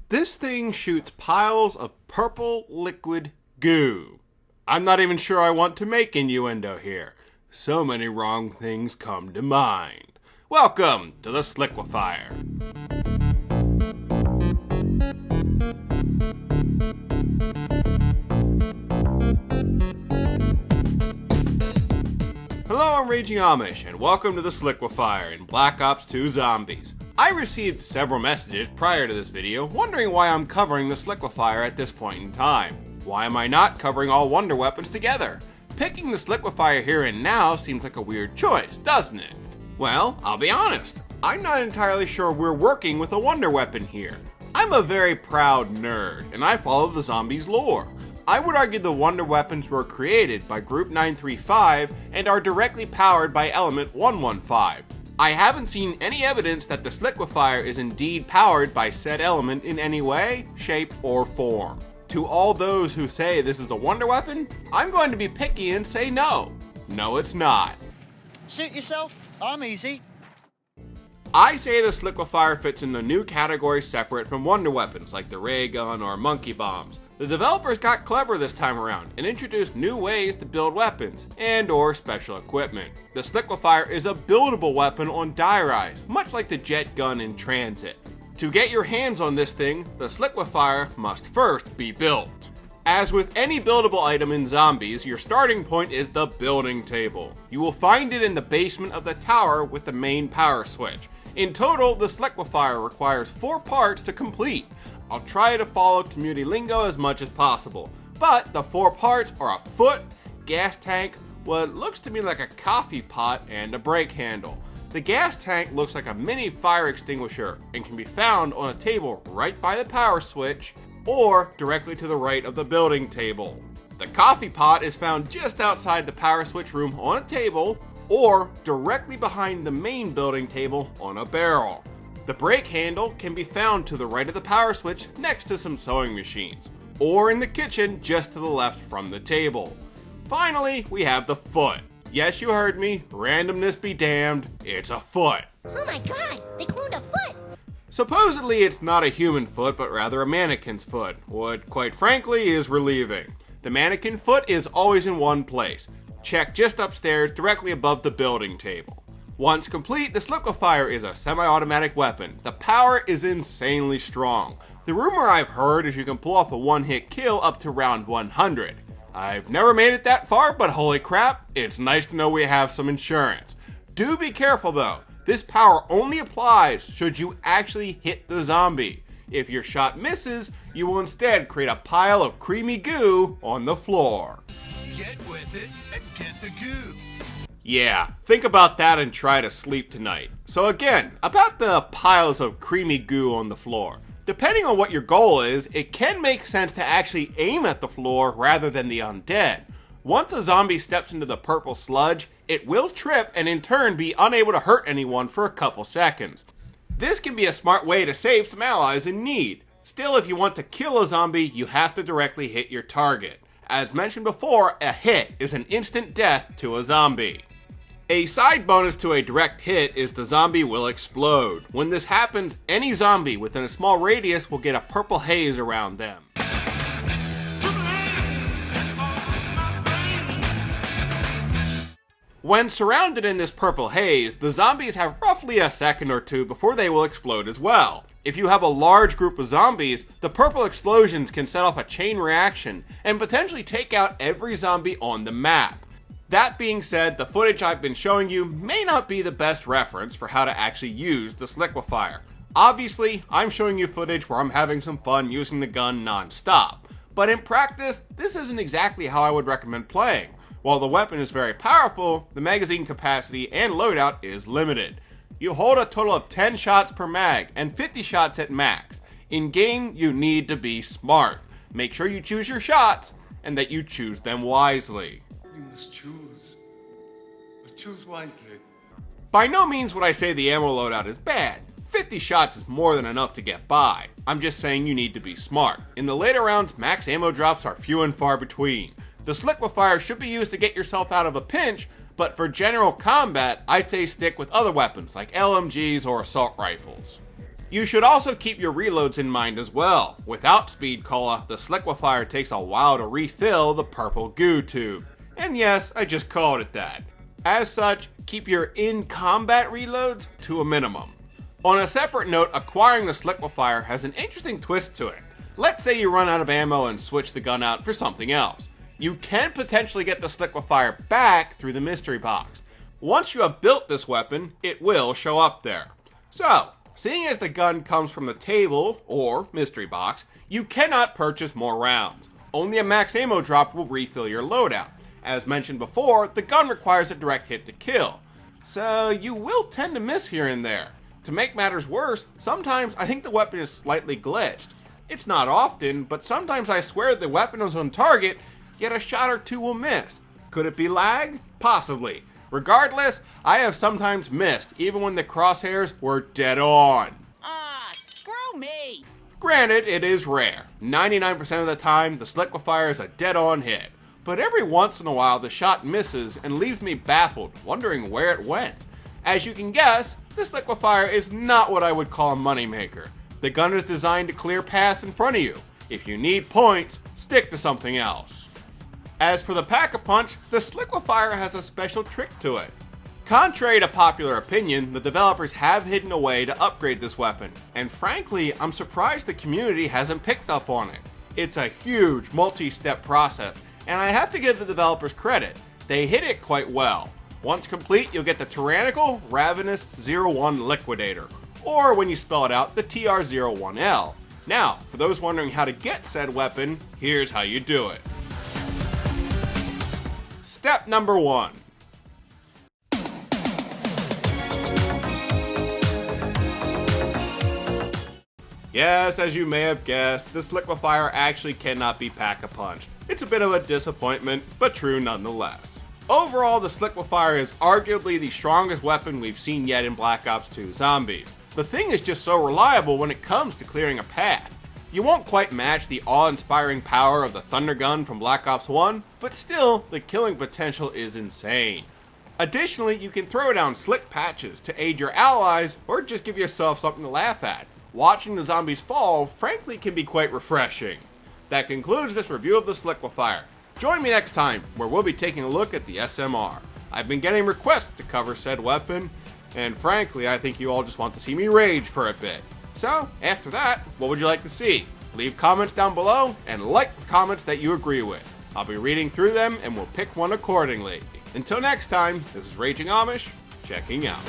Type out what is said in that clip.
This thing shoots piles of purple liquid goo. I'm not even sure I want to make innuendo here. So many wrong things come to mind. Welcome to the Sliquifier. Hello, I'm Raging Amish, and welcome to the Sliquifier in Black Ops 2 Zombies. I received several messages prior to this video wondering why I'm covering the Sliquifier at this point in time. Why am I not covering all wonder weapons together? Picking the Sliquifier here and now seems like a weird choice, doesn't it? Well, I'll be honest, I'm not entirely sure we're working with a wonder weapon here. I'm a very proud nerd, and I follow the zombies lore. I would argue the wonder weapons were created by Group 935 and are directly powered by Element 115. I haven't seen any evidence that the Sliquifier is indeed powered by said element in any way, shape, or form. To all those who say this is a wonder weapon, I'm going to be picky and say no. No, it's not. Suit yourself, I'm easy. I say the Sliquifier fits in the new category separate from wonder weapons like the ray gun or monkey bombs. The developers got clever this time around and introduced new ways to build weapons and or special equipment. The Sliquifier is a buildable weapon on die rise, much like the jet gun in transit. To get your hands on this thing, the Sliquifier must first be built. As with any buildable item in zombies, your starting point is the building table. You will find it in the basement of the tower with the main power switch. In total, the Sliquifier requires 4 parts to complete. I'll try to follow community lingo as much as possible, but the 4 parts are a foot, gas tank, what looks to me like a coffee pot, and a brake handle. The gas tank looks like a mini fire extinguisher and can be found on a table right by the power switch or directly to the right of the building table. The coffee pot is found just outside the power switch room on a table or directly behind the main building table on a barrel. The brake handle can be found to the right of the power switch next to some sewing machines, or in the kitchen just to the left from the table. Finally, we have the foot. Yes, you heard me, randomness be damned, it's a foot. Oh my god, they cloned a foot! Supposedly it's not a human foot, but rather a mannequin's foot, what quite frankly is relieving. The mannequin foot is always in one place, checked just upstairs directly above the building table. Once complete, the Sliquifier is a semi-automatic weapon. The power is insanely strong. The rumor I've heard is you can pull off a one-hit kill up to round 100. I've never made it that far, but holy crap, it's nice to know we have some insurance. Do be careful though. This power only applies should you actually hit the zombie. If your shot misses, you will instead create a pile of creamy goo on the floor. Get with it and get the goo. Yeah, think about that and try to sleep tonight. So again, about the piles of creamy goo on the floor. Depending on what your goal is, it can make sense to actually aim at the floor rather than the undead. Once a zombie steps into the purple sludge, it will trip and in turn be unable to hurt anyone for a couple seconds. This can be a smart way to save some allies in need. Still, if you want to kill a zombie, you have to directly hit your target. As mentioned before, a hit is an instant death to a zombie. A side bonus to a direct hit is the zombie will explode. When this happens, any zombie within a small radius will get a purple haze around them. When surrounded in this purple haze, the zombies have roughly a second or two before they will explode as well. If you have a large group of zombies, the purple explosions can set off a chain reaction and potentially take out every zombie on the map. That being said, the footage I've been showing you may not be the best reference for how to actually use the Sliquifier. Obviously, I'm showing you footage where I'm having some fun using the gun non-stop. But in practice, this isn't exactly how I would recommend playing. While the weapon is very powerful, the magazine capacity and loadout is limited. You hold a total of 10 shots per mag and 50 shots at max. In game, you need to be smart. Make sure you choose your shots and that you choose them wisely. You must choose. But choose wisely. By no means would I say the ammo loadout is bad. 50 shots is more than enough to get by. I'm just saying you need to be smart. In the later rounds, max ammo drops are few and far between. The Sliquifier should be used to get yourself out of a pinch, but for general combat, I'd say stick with other weapons like LMGs or assault rifles. You should also keep your reloads in mind as well. Without Speed Cola, the Sliquifier takes a while to refill the purple goo tube. And yes, I just called it that. As such, keep your in-combat reloads to a minimum. On a separate note, acquiring the Sliquifier has an interesting twist to it. Let's say you run out of ammo and switch the gun out for something else. You can potentially get the Sliquifier back through the mystery box. Once you have built this weapon, it will show up there. So, seeing as the gun comes from the table, or mystery box, you cannot purchase more rounds. Only a max ammo drop will refill your loadout. As mentioned before, the gun requires a direct hit to kill, so you will tend to miss here and there. To make matters worse, sometimes I think the weapon is slightly glitched. It's not often, but sometimes I swear the weapon is on target, yet a shot or two will miss. Could it be lag? Possibly. Regardless, I have sometimes missed, even when the crosshairs were dead on. Ah, screw me! Granted, it is rare. 99% of the time, the Sliquifier is a dead-on hit. But every once in a while, the shot misses and leaves me baffled, wondering where it went. As you can guess, the Sliquifier is not what I would call a moneymaker. The gun is designed to clear paths in front of you. If you need points, stick to something else. As for the Pack-a-Punch, the Sliquifier has a special trick to it. Contrary to popular opinion, the developers have hidden a way to upgrade this weapon, and frankly, I'm surprised the community hasn't picked up on it. It's a huge, multi-step process, and I have to give the developers credit. They hit it quite well. Once complete, you'll get the Tyrannical Ravenous 01 Liquidator, or when you spell it out, the TR01L. Now, for those wondering how to get said weapon, here's how you do it. Step number 1. Yes, as you may have guessed, the Sliquifier actually cannot be Pack-a-Punched. It's a bit of a disappointment, but true nonetheless. Overall, the Sliquifier is arguably the strongest weapon we've seen yet in Black Ops 2 Zombies. The thing is just so reliable when it comes to clearing a path. You won't quite match the awe-inspiring power of the Thunder Gun from Black Ops 1, but still, the killing potential is insane. Additionally, you can throw down slick patches to aid your allies or just give yourself something to laugh at. Watching the zombies fall, frankly, can be quite refreshing. That concludes this review of the Sliquifier. Join me next time, where we'll be taking a look at the SMR. I've been getting requests to cover said weapon, and frankly, I think you all just want to see me rage for a bit. So, after that, what would you like to see? Leave comments down below, and like the comments that you agree with. I'll be reading through them, and we'll pick one accordingly. Until next time, this is Raging Amish, checking out.